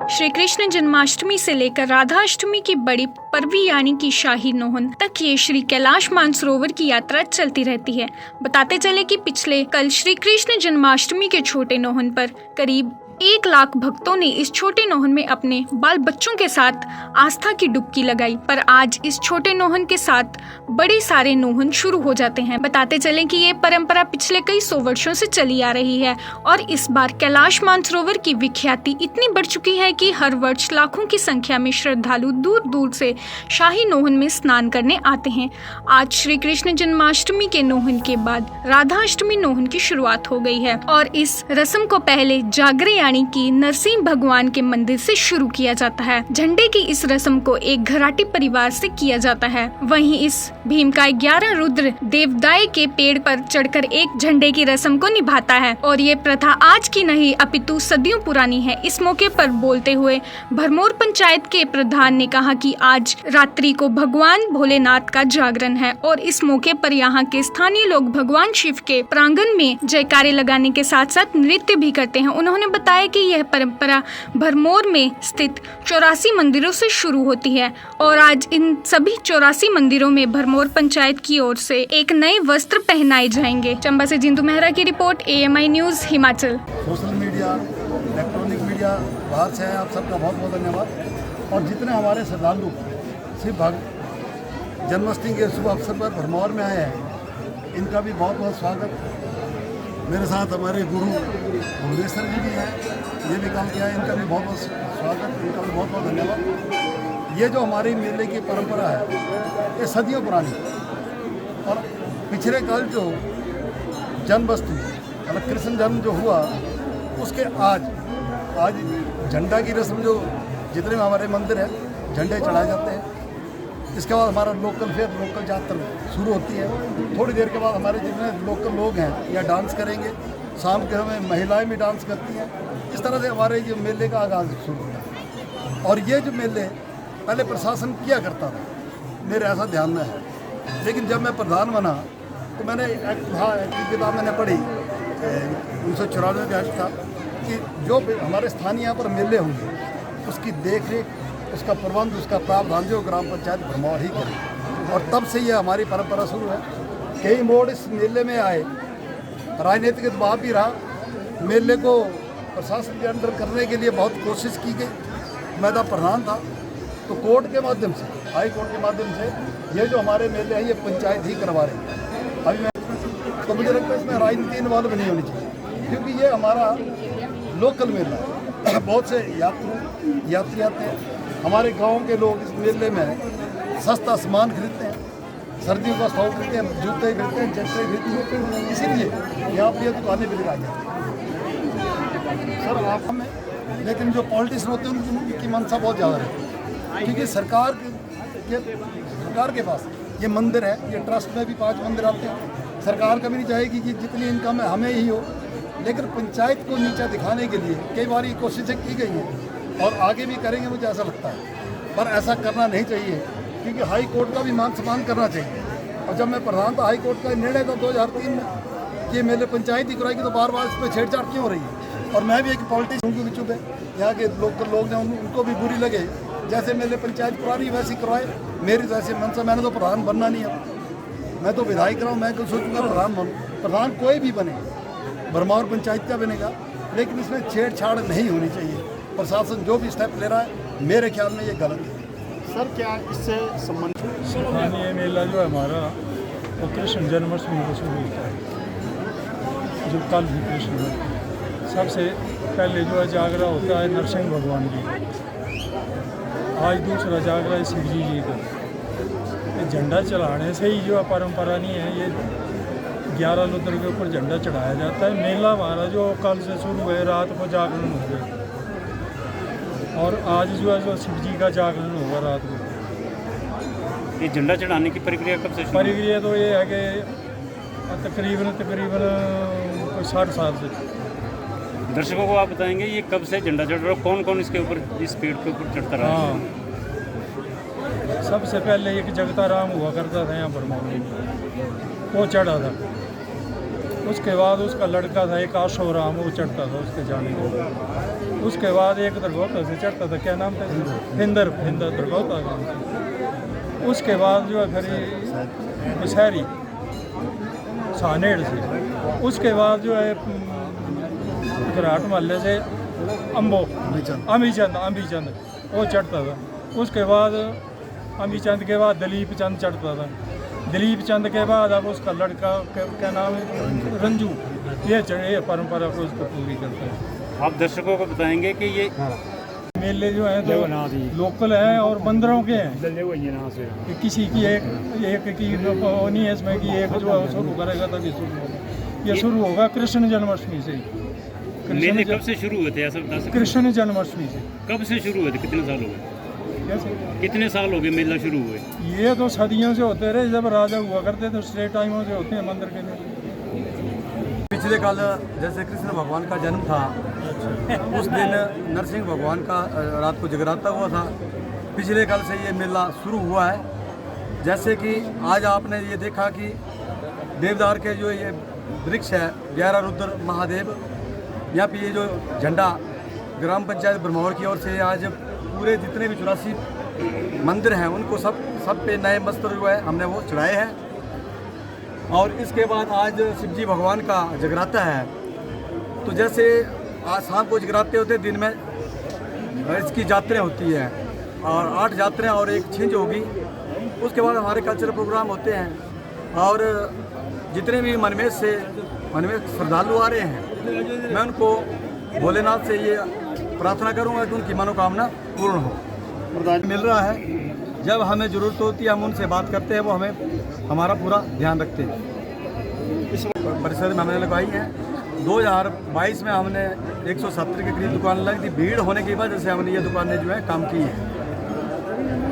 श्री कृष्ण जन्माष्टमी से लेकर राधाष्टमी की बड़ी पर्व यानी कि शाही नोहन तक ये श्री कैलाश मानसरोवर की यात्रा चलती रहती है। बताते चले कि पिछले कल श्री कृष्ण जन्माष्टमी के छोटे नोहन पर करीब 1 लाख भक्तों ने इस छोटे नोहन में अपने बाल बच्चों के साथ आस्था की डुबकी लगाई। पर आज इस छोटे नोहन के साथ बड़े सारे नोहन शुरू हो जाते हैं। बताते चले कि ये परंपरा पिछले कई 100 वर्षों से चली आ रही है और इस बार कैलाश मानसरोवर की विख्याति इतनी बढ़ चुकी है कि हर वर्ष लाखों की संख्या में श्रद्धालु दूर दूर से शाही नोहन में स्नान करने आते हैं। आज श्री कृष्ण जन्माष्टमी के नोहन के बाद राधाष्टमी नोहन की शुरुआत हो गई है और इस रस्म को पहले जागरे यानी कि नरसिंह भगवान के मंदिर से शुरू किया जाता है। झंडे की इस रस्म को एक घराटी परिवार से किया जाता है। वहीं इस भीमकाय 11 रुद्र देवदाय के पेड़ पर चढ़कर एक झंडे की रस्म को निभाता है और ये प्रथा आज की नहीं अपितु सदियों पुरानी है। इस मौके पर बोलते हुए भरमौर पंचायत के प्रधान ने कहा कि आज रात्रि को भगवान भोलेनाथ का जागरण है और इस मौके पर यहाँ के स्थानीय लोग भगवान शिव के प्रांगण में जयकारे लगाने के साथ साथ नृत्य भी करते हैं। उन्होंने बताया कि यह परंपरा भरमौर में स्थित 84 मंदिरों से शुरू होती है और आज इन सभी 84 मंदिरों में भरमौर पंचायत की ओर से एक नए वस्त्र पहनाए जाएंगे। चंबा से जिंदू मेहरा की report, AMI news Himachal. Social media, electronic media बाहर से है, आप सबका बहुत बहुत धन्यवाद। और जितने हमारे श्रद्धालु शिव भक्त जन्माष्टमी के शुभ अवसर पर भरमौर में आए हैं, इनका भी बहुत बहुत स्वागत। मेरे साथ हमारे गुरु भुवनेश्वर जी भी हैं, ये भी काम किया है, इनका भी बहुत बहुत स्वागत, इनका भी बहुत बहुत धन्यवाद। ये जो हमारी मेले की परंपरा है ये सदियों पुरानी और पिछले कल जो जन्माष्टमी मतलब कृष्ण जन्म जो हुआ उसके आज झंडा की रस्म जो जितने हमारे मंदिर है झंडे चढ़ाए जाते हैं। इसके बाद हमारा लोकल यात्रा शुरू होती है। थोड़ी देर के बाद हमारे जितने लोकल लोग हैं या डांस करेंगे, शाम के समय महिलाएं भी डांस करती हैं। इस तरह से हमारे ये मेले का आगाज़ शुरू होता है। और ये जो मेले पहले प्रशासन किया करता था, मेरे ऐसा ध्यान में है, लेकिन जब मैं प्रधान बना तो मैंने एक किताब मैंने पढ़ी 1994 का एक्ट था कि जो हमारे स्थानीय यहाँ पर मेले होंगे उसकी देख रेख, उसका प्रबंध, उसका प्रावधान जो ग्राम पंचायत भरमौर ही करे। और तब से ये हमारी परंपरा शुरू है। कई मोड़ इस मेले में आए, राजनीतिक दबाव भी रहा, मेले को प्रशासन के अंडर करने के लिए बहुत कोशिश की गई। मैं तब प्रधान था तो कोर्ट के माध्यम से, हाई कोर्ट के माध्यम से ये जो हमारे मेले हैं ये पंचायत ही करवा रही है। अभी मैं तो मुझे लगता है इसमें राजनीति इन्वॉल्व नहीं होनी चाहिए, क्योंकि ये हमारा लोकल मेला है। बहुत से यात्री आते हैं। हमारे गांव के लोग इस मेले में सस्ता सामान खरीदते हैं, सर्दियों का स्टॉक खरीदते हैं, जूते खरीदते हैं, जैकेट खरीदते हैं, इसीलिए यहाँ पर दुकानें भी लगाई जाती हैं। सर आप में लेकिन जो पॉलिटिशियन होते हैं उनकी मंशा बहुत ज़्यादा रहती है, क्योंकि सरकार के पास ये मंदिर है, ये ट्रस्ट में भी 5 मंदिर आते हैं। सरकार कभी नहीं चाहेगी कि जितनी इनकम है हमें ही हो, लेकिन पंचायत को नीचा दिखाने के लिए कई बार ये कोशिशें की गई हैं और आगे भी करेंगे, मुझे ऐसा लगता है। पर ऐसा करना नहीं चाहिए, क्योंकि हाई कोर्ट का भी मान सम्मान करना चाहिए। और जब मैं प्रधान था, हाई कोर्ट का निर्णय था 2003 में कि मेले पंचायत ही कराएगी, तो बार बार इस पर छेड़छाड़ क्यों हो रही है। और मैं भी एक पॉलिटिशियन को भी चुप है, यहाँ के लोकल लोग हैं उनको भी बुरी लगे, जैसे मेले पंचायत करा रही वैसे करवाए। मेरी तो ऐसी मंशा, मैंने तो प्रधान बनना नहीं है, मैं तो विधायक रहा हूँ। मैं कुछ सोचूंगा प्रधान बनूँ, प्रधान कोई भी बने, भरमौर पंचायत का बनेगा, लेकिन इसमें छेड़छाड़ नहीं होनी चाहिए। प्रशासन जो भी स्टेप ले रहा है मेरे ख्याल में ये गलत है। सर क्या इससे संबंधित स्थानीय मेला जो है हमारा वो कृष्ण जन्माष्टमी को शुरू होता है, जो कल भी कृष्ण जन्म। सबसे पहले जो है जागरा होता है नरसिंह भगवान जी, आज दूसरा जागरा है शिव जी का। ये झंडा चढ़ाने से ही जो है परंपरा नहीं है, ये 11 रुद्र के ऊपर झंडा चढ़ाया जाता है। मेला हमारा जो कल से शुरू है, रात को जागरण हो गया और आज जो है जो शिव जी का जागरण होगा रात को। ये झंडा चढ़ाने की प्रक्रिया कब से शुरू? प्रक्रिया तो ये है कि तकरीबन कोई 60 साल से। दर्शकों को आप बताएंगे ये कब से झंडा चढ़ रहा है, कौन कौन इसके ऊपर, इस पेड़ के ऊपर चढ़ता रहा है? हाँ, सबसे पहले एक जगता राम हुआ करता था यहाँ पर, वो चढ़ा था। उसके बाद उसका लड़का था एक आशोराम, वो चढ़ता था उसके जाने के बाद। उसके बाद एक दरगोता से चढ़ता था, क्या नाम था? हिंदर दरगोता था। उसके बाद जो है फिर बसहरी सानेड़ से, उसके बाद जो है घराट महल्ले से अमीचंद वो चढ़ता था। उसके बाद अमीचंद के बाद दलीप चंद चढ़ता था। दलीप चंद के बाद अब उसका लड़का क्या नाम है? रंजू। ये चढ़े परंपरा को उसको पूरी करते हैं। आप दर्शकों को बताएंगे कि ये मेले जो हैं तो लोकल हैं और मंदिरों के हैं, कि किसी की एक की वो नहीं है इसमें कि एक जो है शुरू करेगा तभी शुरू होगा। ये शुरू होगा कृष्ण जन्माष्टमी से ही। मेले कब से शुरू हुए थे ऐसा बता सकते कृष्ण जन्माष्टमी से। कब से शुरू हुए थे? कितने साल हो गए? कैसे? कितने साल हो गए मेला शुरू हुए? ये तो सदियों से होते रहे, जब राजा हुआ करते थे उससे टाइमों से होते हैं मंदिर के लिए। पिछले काल जैसे कृष्ण भगवान का जन्म था, उस दिन नरसिंह भगवान का रात को जगराता हुआ था। पिछले काल से ये मेला शुरू हुआ है। जैसे कि आज आपने ये देखा कि देवदार के जो ये वृक्ष है 11 रुद्र महादेव, यहाँ पे ये जो झंडा ग्राम पंचायत ब्रह्मौर की ओर से आज पूरे जितने भी 84 मंदिर हैं उनको सब पे नए वस्त्र जो है हमने वो चढ़ाए हैं। और इसके बाद आज शिवजी भगवान का जगराता है। तो जैसे आज शाम को जगराते होते, दिन में इसकी यात्राएं होती हैं और 8 यात्राएं और एक छिंज होगी। उसके बाद हमारे कल्चरल प्रोग्राम होते हैं और जितने भी मनमेज श्रद्धालु आ रहे हैं, मैं उनको भोलेनाथ से ये प्रार्थना करूंगा कि उनकी मनोकामना पूर्ण हो। मिल रहा है, जब हमें ज़रूरत होती है हम उनसे बात करते हैं, वो हमें हमारा पूरा ध्यान रखते हैं। इस परिसर में हमने लगाई है 2022 में हमने 170 के करीब दुकान लगी थी। भीड़ होने की वजह से हमने ये दुकानें जो है काम की है।